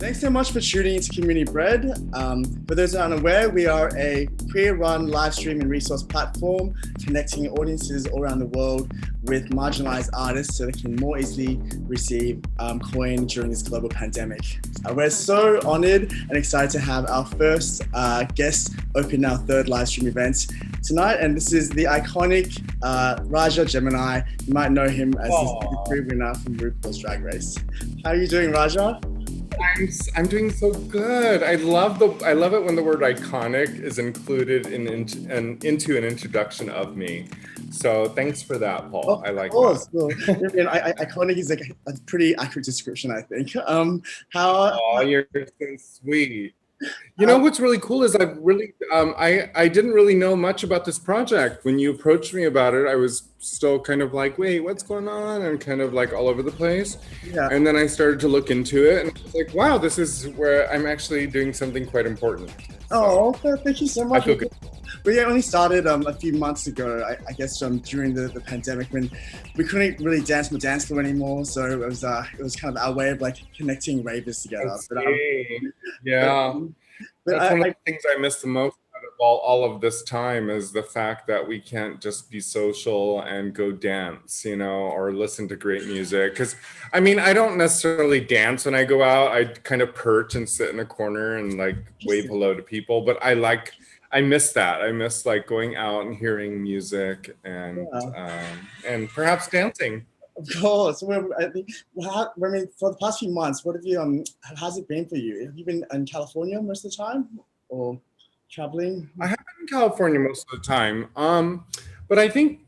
Thanks so much for tuning into Community Bread. For those that are unaware, we are a queer-run live stream and resource platform connecting audiences all around the world with marginalized artists so they can more easily receive coin during this global pandemic. We're so honored and excited to have our first guest open our third live stream event tonight, and this is the iconic Raja Gemini. You might know him as the free winner from RuPaul's Drag Race. How are you doing, Raja? I'm doing so good. I love it when the word iconic is included into an introduction of me. So thanks for that, Paul. I like that. Well, iconic is like a pretty accurate description, I think. You're so sweet. You know what's really cool is I didn't really know much about this project. When you approached me about it, I was still kind of like, wait, what's going on? And kind of like all over the place. Yeah. And then I started to look into it and I was like, wow, this is where I'm actually doing something quite important. So, thank you so much. I feel good. We only started a few months ago, I guess, during the pandemic when we couldn't really dance on the dance floor anymore. So it was kind of our way of like connecting ravers together. That's one of the things I miss the most out of all of this time is the fact that we can't just be social and go dance, or listen to great music. Because, I mean, I don't necessarily dance when I go out. I kind of perch and sit in a corner and like wave hello to people. But I miss that. I miss like going out and hearing music and perhaps dancing. Of course. For the past few months, how's it been for you? Have you been in California most of the time or traveling? I have been in California most of the time. But I think,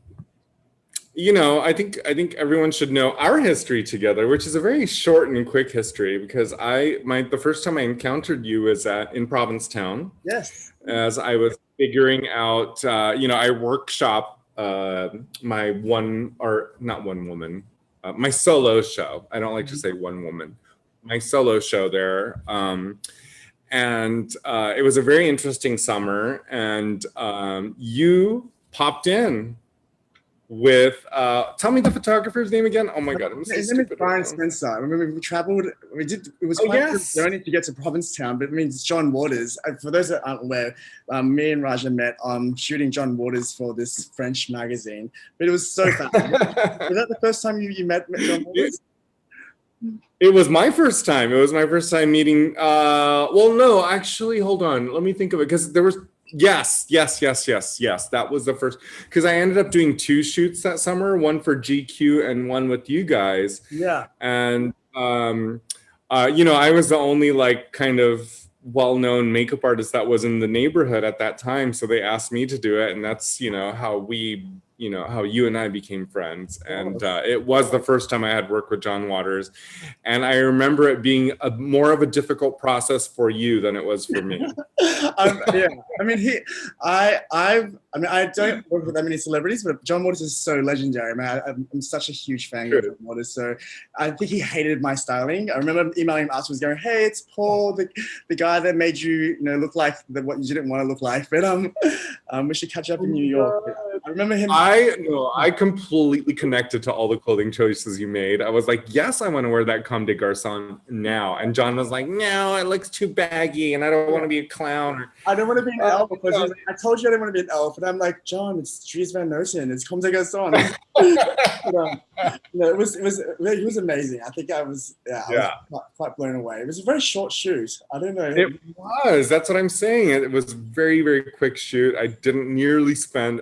I think everyone should know our history together, which is a very short and quick history because the first time I encountered you was in Provincetown. Yes. As I was figuring out, I workshop my my solo show. I don't like to say one woman. My solo show there. And it was a very interesting summer. And you popped in with tell me the photographer's name again. Oh my god, his name is Brian Spencer. I remember we traveled. It was quite a journey to get to Provincetown, but it's John Waters. For those that aren't aware, me and Raja met shooting John Waters for this French magazine. But it was so fun. Was that the first time you met John Waters? It was my first time. It was my first time meeting. Well, no, actually, hold on. Let me think of it because there was. Yes. That was the first, because I ended up doing 2 shoots that summer, one for GQ and one with you guys. Yeah. And, I was the only like kind of well-known makeup artist that was in the neighborhood at that time. So they asked me to do it. And that's, how you and I became friends. And it was the first time I had worked with John Waters. And I remember it being more of a difficult process for you than it was for me. Yeah, I don't work with that many celebrities, but John Waters is so legendary. I'm such a huge fan of John Waters, so I think he hated my styling. I remember emailing him afterwards going, hey, it's Paul, the guy that made you, look like what you didn't want to look like, but we should catch up in New York. I remember him. I completely connected to all the clothing choices you made. I was like, yes, I want to wear that Comme des Garçons now. And John was like, no, it looks too baggy and I don't want to be a clown. I don't want to be an elf because I told you I didn't want to be an elf. And I'm like, John, it's Dries Van Noten. It's Comme des Garçons. It was amazing. I think I was quite blown away. It was a very short shoot. I don't know. It was. That's what I'm saying. It was a very, very quick shoot. I didn't nearly spend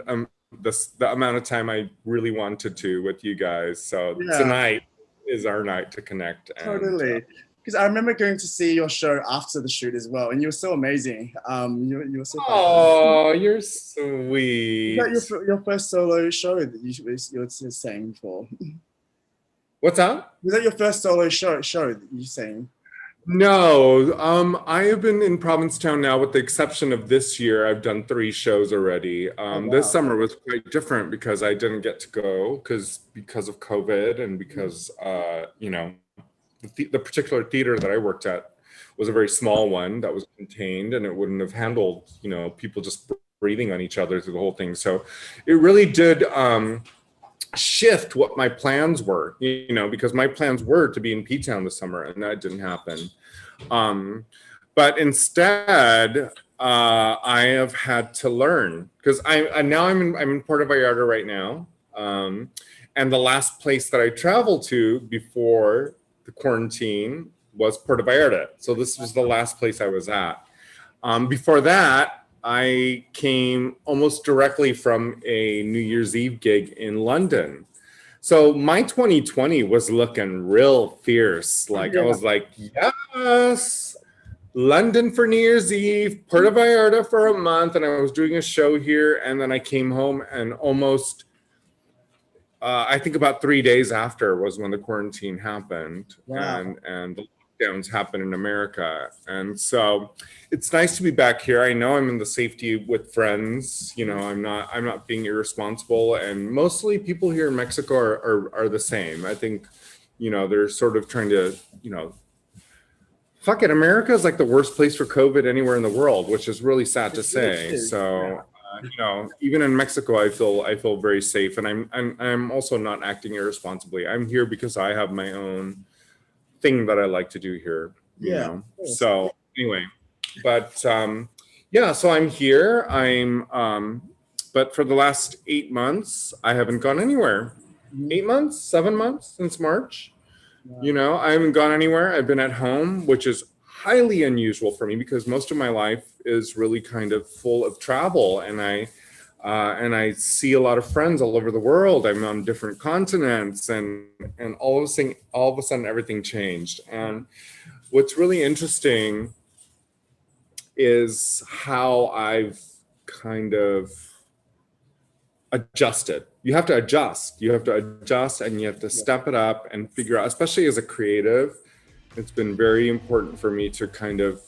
the amount of time I really wanted to with you guys. So tonight is our night to connect. Totally. Because I remember going to see your show after the shoot as well, and you were so amazing. You were so fun. Oh, you're sweet. Was that your first solo show that you were saying before? What's that? Was that your first solo show that you sang? No, I have been in Provincetown now, with the exception of this year. I've done 3 shows already. This summer was quite different because I didn't get to go because of COVID and because the particular theater that I worked at was a very small one that was contained, and it wouldn't have handled people just breathing on each other through the whole thing. So it really did shift what my plans were, because my plans were to be in P-Town this summer, and that didn't happen. But instead, I have had to learn, because I'm in Puerto Vallarta right now, and the last place that I traveled to before the quarantine was Puerto Vallarta. So this was the last place I was at. Before that, I came almost directly from a New Year's Eve gig in London. So my 2020 was looking real fierce. Like, I was like, yes, London for New Year's Eve, Puerto Vallarta for a month, and I was doing a show here. And then I came home, and almost, I think about 3 days after was when the quarantine happened. Wow. And the lockdowns happened in America. And so it's nice to be back here. I know I'm in the safety with friends. You know, I'm not being irresponsible. And mostly people here in Mexico are the same. I think, you know, they're sort of trying to, you know, fuck it, America is like the worst place for COVID anywhere in the world, which is really sad to say. So, you know, even in Mexico, I feel very safe, and I'm also not acting irresponsibly. I'm here because I have my own thing that I like to do here. You know. So anyway, but yeah, so I'm here. But for the last 8 months, I haven't gone anywhere. 8 months, 7 months since March. You know, I haven't gone anywhere. I've been at home, which is highly unusual for me because most of my life is really kind of full of travel, and I see a lot of friends all over the world. I'm on different continents, and all of a sudden everything changed. And what's really interesting is how I've kind of adjusted. You have to adjust. You have to adjust, and you have to step it up and figure out, especially as a creative, it's been very important for me to kind of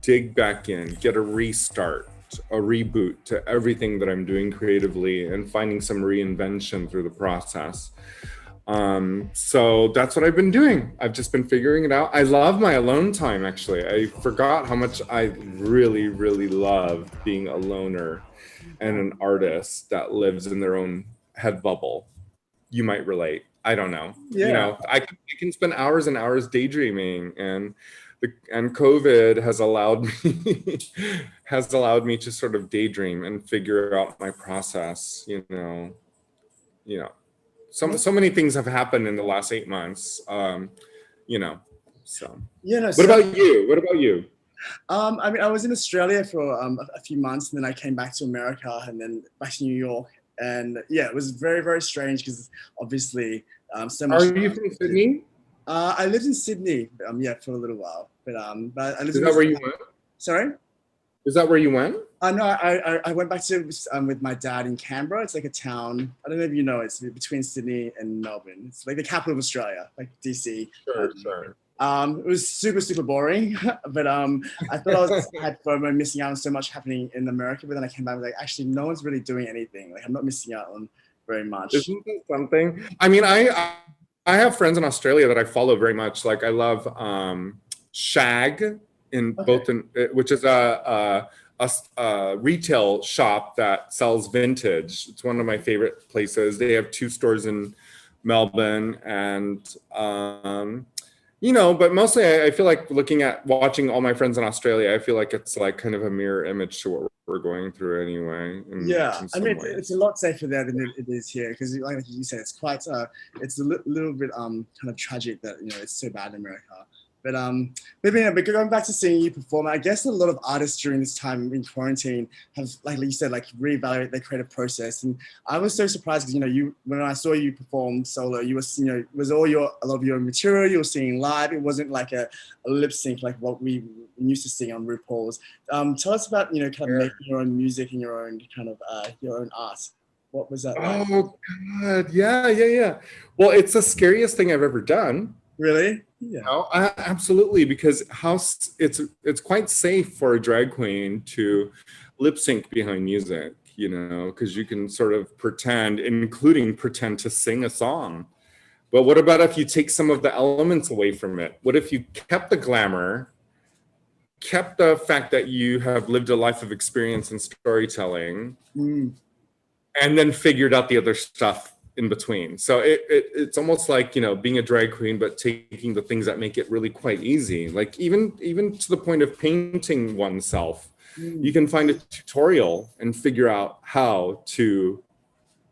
dig back in, get a restart, a reboot to everything that I'm doing creatively, and finding some reinvention through the process. So that's what I've been doing. I've just been figuring it out. I love my alone time, actually. I forgot how much I really, really love being a loner and an artist that lives in their own head bubble. You might relate. I don't know. You know, I can spend hours and hours daydreaming, and COVID has allowed me to sort of daydream and figure out my process. You know, so many things have happened in the last 8 months. You know, so. What about you? What about you? I mean, I was in Australia for a few months, and then I came back to America, and then back to New York. And yeah, it was very, very strange because obviously so much. Are you from Sydney? I lived in Sydney, yeah, for a little while. But I lived. Is that where you went? Sorry? Is that where you went? No, I went back to with my dad in Canberra. It's like a town. I don't know if you know. It's between Sydney and Melbourne. It's like the capital of Australia, like DC. Sure. It was super, super boring, but I thought I had FOMO, missing out on so much happening in America. But then I came back and was like, actually, no one's really doing anything. Like, I'm not missing out on very much. Isn't that something? I mean, I have friends in Australia that I follow very much. Like, I love Shag which is a retail shop that sells vintage. It's one of my favorite places. They have 2 stores in Melbourne, and you know, but mostly I feel like watching all my friends in Australia, I feel like it's like kind of a mirror image to what we're going through anyway. I mean, it's a lot safer there than it is here, because like you said, it's quite it's a little bit kind of tragic that, you know, it's so bad in America. But going back to seeing you perform, I guess a lot of artists during this time in quarantine have, like you said, like reevaluate their creative process. And I was so surprised because, you know, when I saw you perform solo, you were, you know, it was all a lot of your material you were singing live. It wasn't like a lip sync like what we used to sing on RuPaul's. Tell us about, you know, kind of making your own music and your own kind of your own art. What was that like? Oh God, yeah. Well, it's the scariest thing I've ever done. Really? Yeah. No, absolutely, because it's quite safe for a drag queen to lip sync behind music, you know, because you can sort of pretend to sing a song. But what about if you take some of the elements away from it? What if you kept the glamour, kept the fact that you have lived a life of experience and storytelling, and then figured out the other stuff in between. So it's almost like, you know, being a drag queen, but taking the things that make it really quite easy. Like even to the point of painting oneself, you can find a tutorial and figure out how to,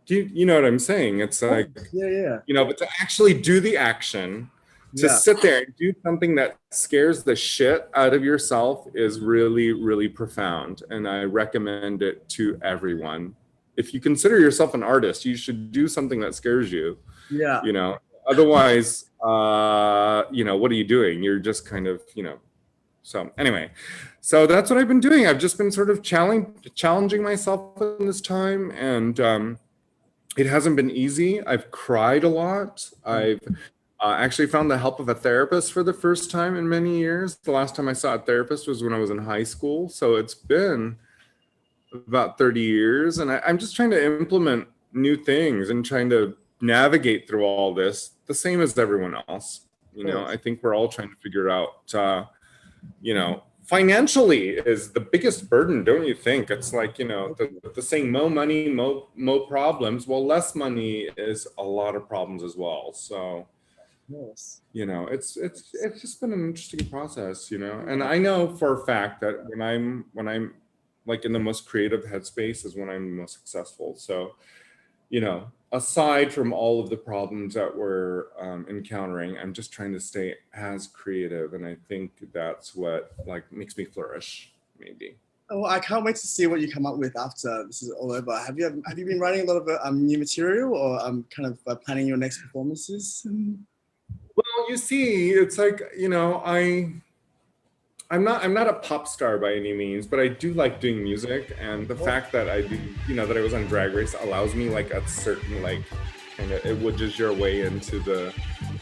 you know what I'm saying? It's like, yeah. you know, but to actually do the action, to sit there and do something that scares the shit out of yourself is really, really profound. And I recommend it to everyone. If you consider yourself an artist, you should do something that scares you. Yeah. You know, otherwise, you know, what are you doing? You're just kind of, you know. So anyway, so that's what I've been doing. I've just been sort of challenging myself in this time, and it hasn't been easy. I've cried a lot. I've actually found the help of a therapist for the first time in many years. The last time I saw a therapist was when I was in high school. So it's been about 30 years. And I'm just trying to implement new things and trying to navigate through all this the same as everyone else. You know, I think we're all trying to figure out, you know, financially is the biggest burden, don't you think? It's like, you know, the saying, more money, more problems. Well, less money is a lot of problems as well. So, you know, it's just been an interesting process, you know. And I know for a fact that when I'm like in the most creative headspace is when I'm most successful. So, you know, aside from all of the problems that we're encountering, I'm just trying to stay as creative, and I think that's what like makes me flourish, maybe. Oh, I can't wait to see what you come up with after this is all over. Have you been writing a lot of new material, or kind of planning your next performances? Well, you see, it's like, you know, I'm not a pop star by any means, but I do like doing music, and the fact that I do, you know, that I was on Drag Race allows me like a certain like kind of, it wedges your way into the,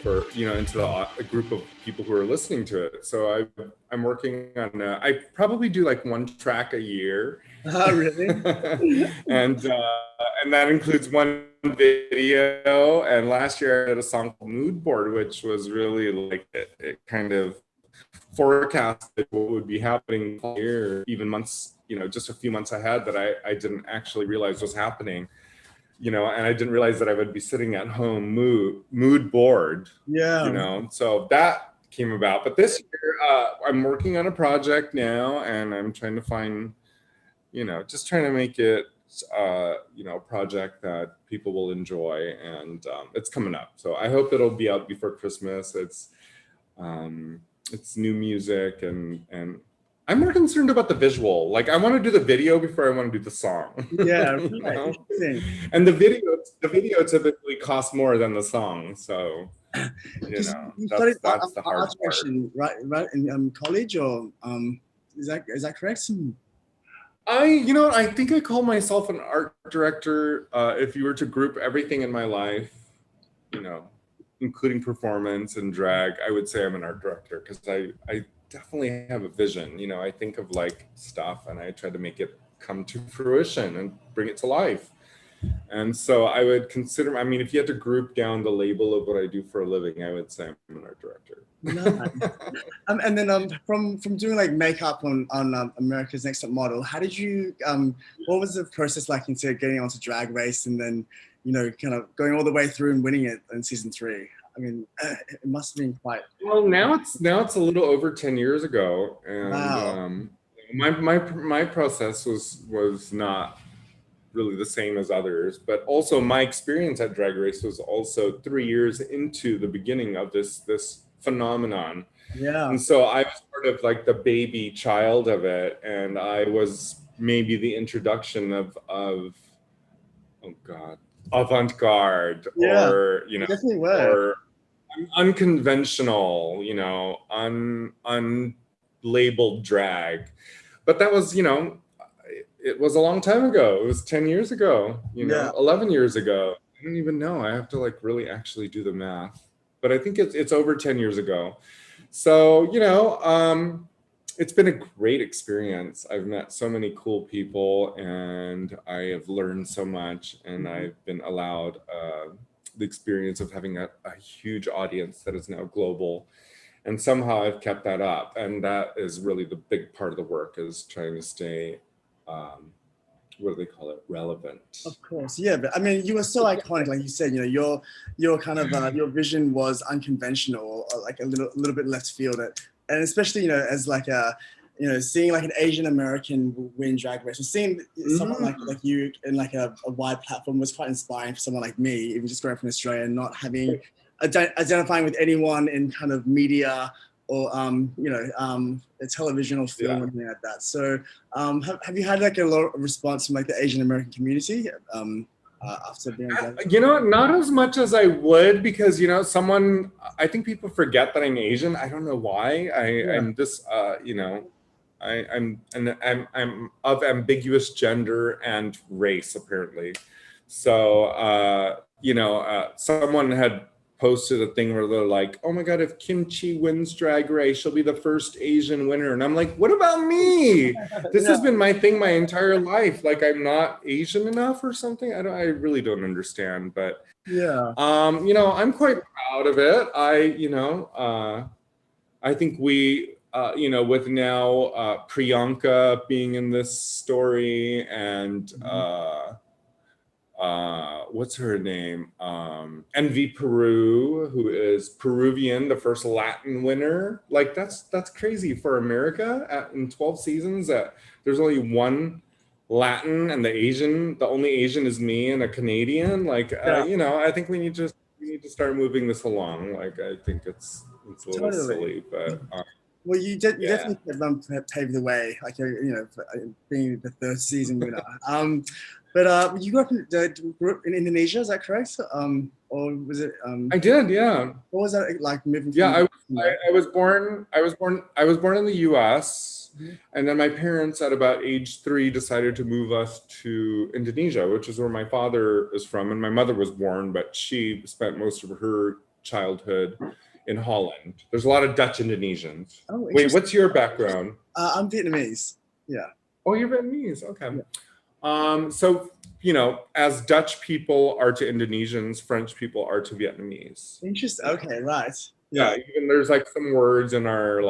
for, you know, into a group of people who are listening to it. So I'm working on, I probably do like one track a year. Oh, really? and that includes one video. And last year I had a song called Mood Board, which was really like, it kind of forecasted what would be happening here, even months, you know, just a few months ahead, that I didn't actually realize was happening, you know, and I didn't realize that I would be sitting at home mood bored, you know, so that came about. But this year I'm working on a project now, and I'm trying to find, you know, just trying to make it you know, a project that people will enjoy, and it's coming up, so I hope it'll be out before Christmas. It's new music, and I'm more concerned about the visual. Like, I want to do the video before I want to do the song. Yeah, right. You know? And the video typically costs more than the song, so you know, that's the hard part. Right in college, or is that correct? You know, I think I call myself an art director. If you were to group everything in my life, you know, including performance and drag, I would say I'm an art director, because I definitely have a vision. You know, I think of like stuff and I try to make it come to fruition and bring it to life. And so I would consider, I mean, if you had to group down the label of what I do for a living, I would say I'm an art director. Nice. And then from doing like makeup on America's Next Top Model, how did you what was the process like into getting onto Drag Race, and then, you know, kind of going all the way through and winning it in season 3? I mean, it must have been quite. Well, now it's a little over 10 years ago, and wow. my process was not really the same as others, but also my experience at Drag Race was also 3 years into the beginning of this phenomenon. Yeah. And so I was sort of like the baby child of it, and I was maybe the introduction of oh God, avant-garde, or, you know, or unconventional, you know, unlabeled drag. But that was, you know, it was a long time ago. It was 10 years ago, you know, 11 years ago. I don't even know. I have to like really actually do the math. But I think it's over 10 years ago. So, you know, it's been a great experience. I've met so many cool people, and I have learned so much, and I've been allowed the experience of having a huge audience that is now global. And somehow I've kept that up. And that is really the big part of the work, is trying to stay what do they call it, relevant. Of course, yeah, but I mean, you were so iconic, like you said. You know, your kind of your vision was unconventional, or like a little bit left field, and especially as like a seeing like an Asian American win Drag Race, or seeing someone like you in like a wide platform was quite inspiring for someone like me, even just growing from Australia and not having identifying with anyone in kind of media or a television or film or anything like that. So have you had like a lot of response from like the Asian American community after being on Drag Race? Not as much as I would, because I think people forget that I'm Asian. I don't know why. I'm this I'm of ambiguous gender and race, apparently. So someone had posted a thing where they're like, oh my god, if Kimchi wins Drag Race, she'll be the first Asian winner. And I'm like, what about me? This has been my thing my entire life. Like, I'm not Asian enough or something. I really don't understand. But I'm quite proud of it. I think we with now Priyanka being in this story, and what's her name? Envy Peru, who is Peruvian, the first Latin winner. Like, that's crazy for America in 12 seasons that there's only one Latin, and the only Asian is me and a Canadian. Like, I think we need to start moving this along. Like, I think it's a little silly, but well, you definitely paved the way, like being the third season winner. But you grew up in Indonesia, is that correct? Or was it? I did, yeah. What was that like moving? Yeah, I was born in the U.S. And then my parents, at about age 3, decided to move us to Indonesia, which is where my father is from, and my mother was born, but she spent most of her childhood in Holland. There's a lot of Dutch Indonesians. Oh, wait, what's your background? I'm Vietnamese. Yeah. Oh, you're Vietnamese. Okay. Yeah. So, as Dutch people are to Indonesians, French people are to Vietnamese. Interesting. Okay, right. Yeah. Even there's like some words in our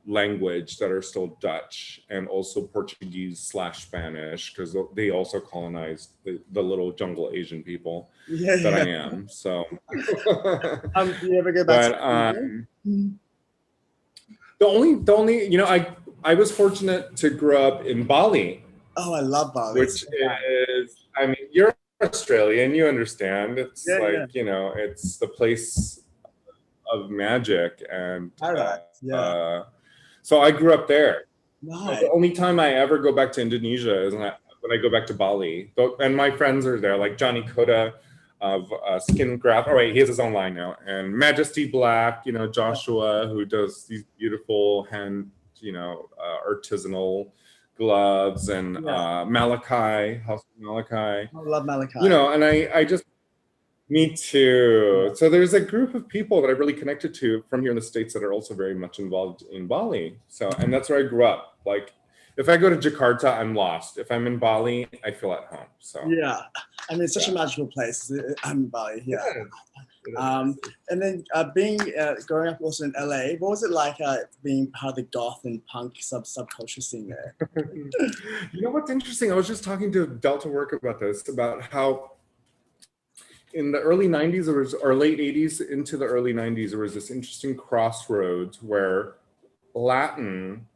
language that are still Dutch, and also Portuguese/Spanish, because they also colonized the little jungle Asian people that I am. So do you ever go back to the only I was fortunate to grow up in Bali. Oh, I love Bali. Which is, I mean, you're Australian, you understand. It's it's the place of magic, and so I grew up there. Nice. The only time I ever go back to Indonesia is when I go back to Bali. And my friends are there, like Johnny Koda of Skin Graph. Oh wait, he has his own line now. And Majesty Black, Joshua, who does these beautiful hand, artisanal gloves, and Malachi, House of Malachi. I love Malachi. And I just, me too. So there's a group of people that I really connected to from here in the States that are also very much involved in Bali. So, and that's where I grew up. Like, if I go to Jakarta, I'm lost. If I'm in Bali, I feel at home. So yeah, I mean, it's such a magical place. I'm in Bali. Yeah. And then growing up also in LA, what was it like being part of the goth and punk subculture scene there? What's interesting? I was just talking to Delta Work about this, about how in the early 90s, or late 80s into the early 90s, there was this interesting crossroads where Latino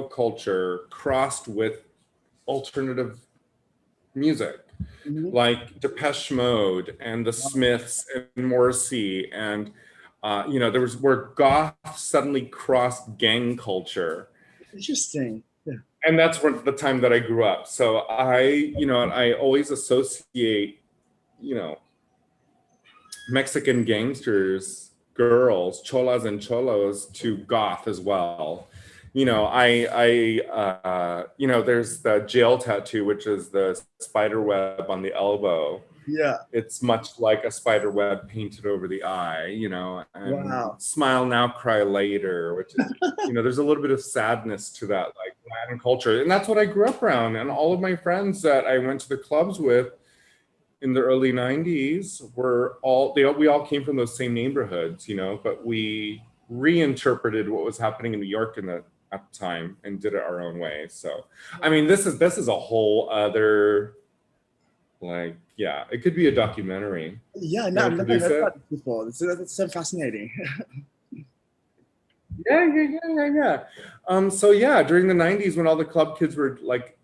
culture crossed with alternative music, like Depeche Mode and the Smiths and Morrissey, and there was where goth suddenly crossed gang culture. Interesting. Yeah. And that's the time that I grew up. So I always associate, Mexican gangsters, girls, cholas and cholos, to goth as well. There's the jail tattoo, which is the spider web on the elbow. Yeah. It's much like a spider web painted over the eye, and smile now, cry later, which is, there's a little bit of sadness to that, like Latin culture. And that's what I grew up around. And all of my friends that I went to the clubs with in the early 90s we all came from those same neighborhoods, but we reinterpreted what was happening in New York at at the time and did it our own way. So, I mean, this is a whole other, like, yeah, it could be a documentary. Yeah, no, I've never heard about this before. That's so fascinating. Yeah. So yeah, during the 90s when all the club kids were like,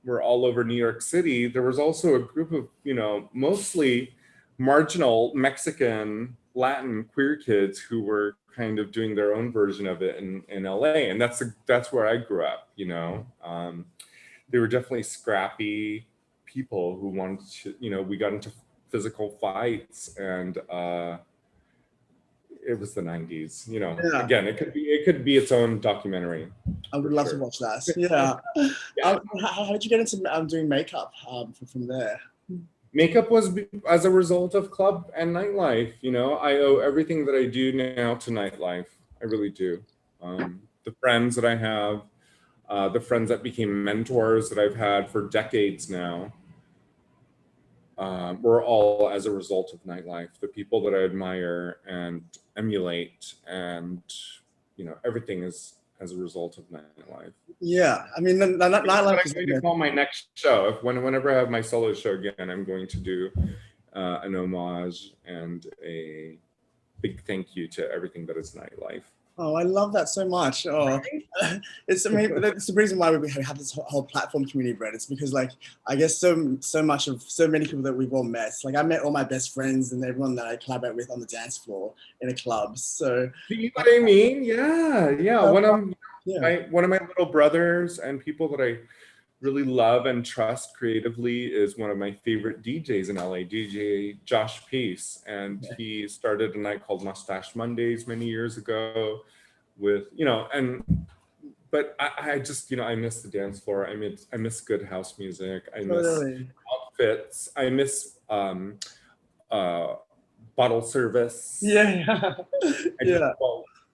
were all over New York City, there was also a group of, mostly marginal Mexican, Latin queer kids who were kind of doing their own version of it in LA. And that's where I grew up, They were definitely scrappy people who wanted to, we got into physical fights, and it was the 90s, Yeah. Again, it could be its own documentary. I would love to watch that. Yeah. How did you get into doing makeup from there? Makeup was as a result of club and nightlife. I owe everything that I do now to nightlife. I really do. The friends that I have, the friends that became mentors that I've had for decades now, were all as a result of nightlife. The people that I admire and emulate, and everything is as a result of nightlife. Yeah, I mean, nightlife is going to call my next show. Whenever I have my solo show again, I'm going to do an homage and a big thank you to everything that is nightlife. Oh, I love that so much. Oh, it's the reason why we have this whole platform, Community Bread. It's because, like, I guess so many people that we've all met. Like, I met all my best friends and everyone that I collaborate with on the dance floor in a club. So, you know what I mean? Yeah. One of my little brothers and people that I really love and trust creatively is one of my favorite DJs in LA, DJ Josh Peace. And he started a night called Mustache Mondays many years ago with, but I just, I miss the dance floor. I miss good house music. I miss outfits. I miss bottle service. Yeah.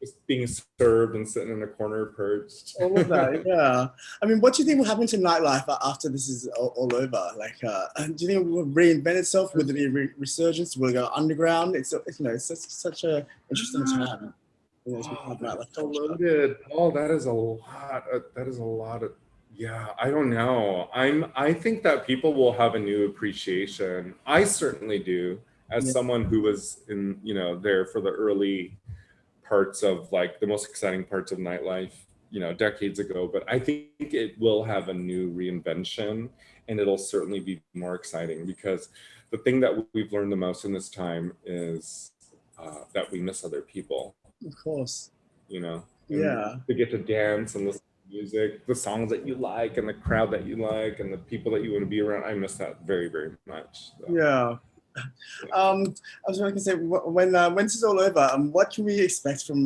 Just being served and sitting in a corner perched. All of that, yeah. I mean, what do you think will happen to nightlife after this is all over? Like, do you think it will reinvent itself? Will there be a resurgence? Will it go underground? It's such an interesting time. That's so loaded. Oh, that is a lot. Yeah, I don't know. I think that people will have a new appreciation. I certainly do, as someone who was in, there for the early parts of, like, the most exciting parts of nightlife, decades ago. But I think it will have a new reinvention, and it'll certainly be more exciting, because the thing that we've learned the most in this time is that we miss other people. Of course. To get to dance and listen to music, the songs that you like, and the crowd that you like, and the people that you want to be around. I miss that very, very much. So. Yeah. I was going to say, when this is all over, what can we expect from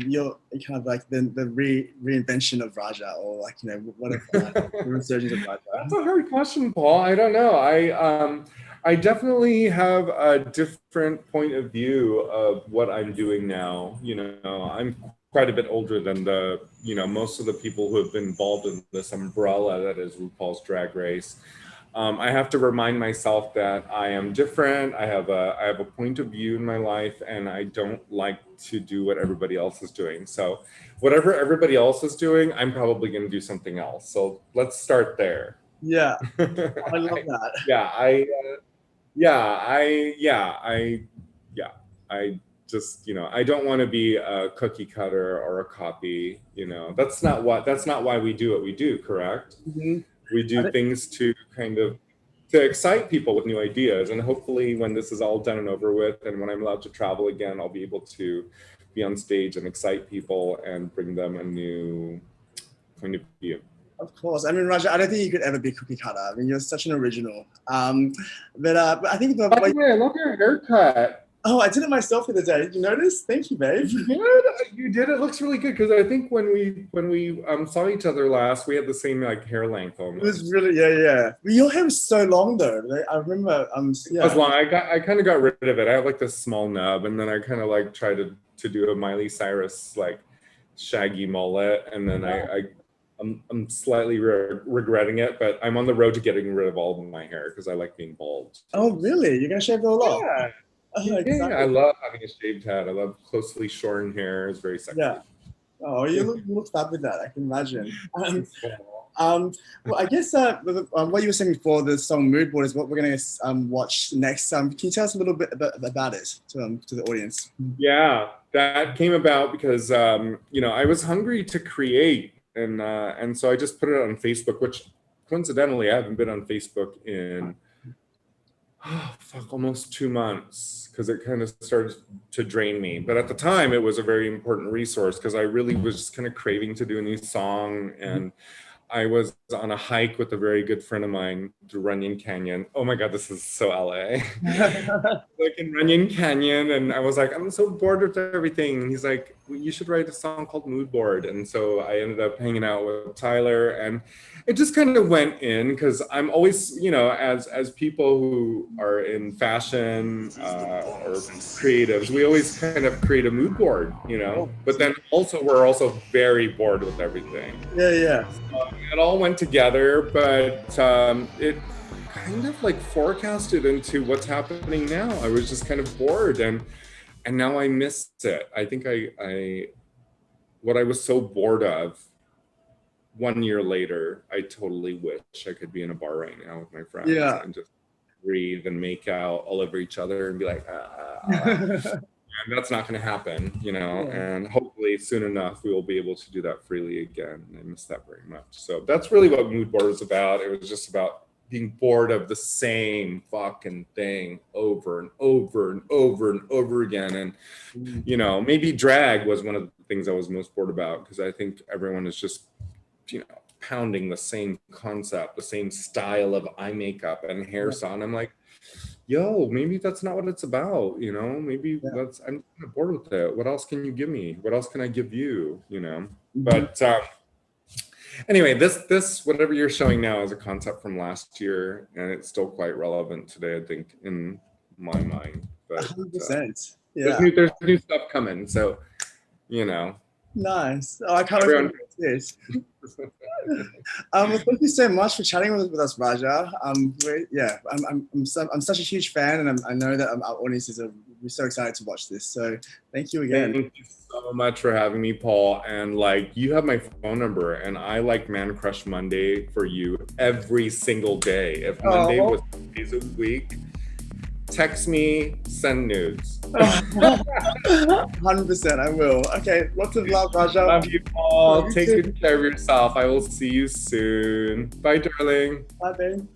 your kind of like the reinvention of Raja, or, like, what if the resurgence of Raja? That's a hard question, Paul. I don't know. I definitely have a different point of view of what I'm doing now. I'm quite a bit older than most of the people who have been involved in this umbrella that is RuPaul's Drag Race. I have to remind myself that I am different. I have a point of view in my life, and I don't like to do what everybody else is doing. So whatever everybody else is doing, I'm probably going to do something else. So let's start there. Yeah, I love that. I just, I don't want to be a cookie cutter or a copy. That's not why we do what we do. Correct. Mm-hmm. We do things to kind of excite people with new ideas. And hopefully when this is all done and over with, and when I'm allowed to travel again, I'll be able to be on stage and excite people and bring them a new point of view. Of course. I mean, Raja, I don't think you could ever be cookie cutter. I mean, you're such an original. But I think I love your haircut. Oh, I did it myself the other day. Did you notice? Thank you, babe. You did. It looks really good, because I think when we saw each other last, we had the same, like, hair length almost. It was really, yeah. Your hair was so long though. I remember. It was long. I kind of got rid of it. I have, like, this small nub, and then I kind of, like, tried to do a Miley Cyrus, like, shaggy mullet, and then I'm slightly regretting it, but I'm on the road to getting rid of all of my hair because I like being bald. Oh, really? You're gonna shave it all off? Yeah. Oh, exactly. I love having a shaved head. I love closely shorn hair. It's very sexy. Oh, you look fab with that. I can imagine. Well, I guess what you were saying before, the song "Mood Board" is what we're going to watch next. Can you tell us a little bit about it to the audience? Yeah, that came about because you know, I was hungry to create, and so I just put it on Facebook, which coincidentally I haven't been on Facebook in almost 2 months, because it kind of started to drain me. But at the time, it was a very important resource because I really was just kind of craving to do a new song. And I was on a hike with a very good friend of mine through Runyon Canyon. Oh my God, this is so LA. Like in Runyon Canyon. And I was like, I'm so bored with everything. And he's like, well, you should write a song called Mood Board. And so I ended up hanging out with Tyler, and it just kind of went in because I'm always, you know, as people who are in fashion or creatives, we always kind of create a mood board, you know, but then also we're also very bored with everything. Yeah. It all went together, but it kind of like forecasted into what's happening now. I was just kind of bored, and now I miss it. I think what I was so bored of 1 year later, I totally wish I could be in a bar right now with my friends and just breathe and make out all over each other and be like, and that's not going to happen, you know, and hopefully soon enough we will be able to do that freely again. I miss that very much. So that's really what Mood Board is about. It was just about being bored of the same fucking thing over and over and over and over again. And, you know, maybe drag was one of the things I was most bored about, because I think everyone is just, you know, pounding the same concept, the same style of eye makeup and hairstyle. And I'm like, yo, maybe that's not what it's about, you know, maybe I'm kind of bored with it. What else can you give me? What else can I give you, you know? But anyway, this whatever you're showing now is a concept from last year, and it's still quite relevant today, I think, in my mind. But 100%. There's new stuff coming, so, you know. Nice. Oh, I can't wait to this. Well, thank you so much for chatting with us, Raja. I'm such a huge fan, and I know that our audiences are so excited to watch this. So thank you again. Thank you so much for having me, Paul. And like, you have my phone number, and I like Man Crush Monday for you every single day. If Monday was 2 days a week, text me, send nudes. 100%, I will. Okay, lots of love, Raja. Love you, Paul. Take good care of yourself. I will see you soon. Bye, darling. Bye, babe.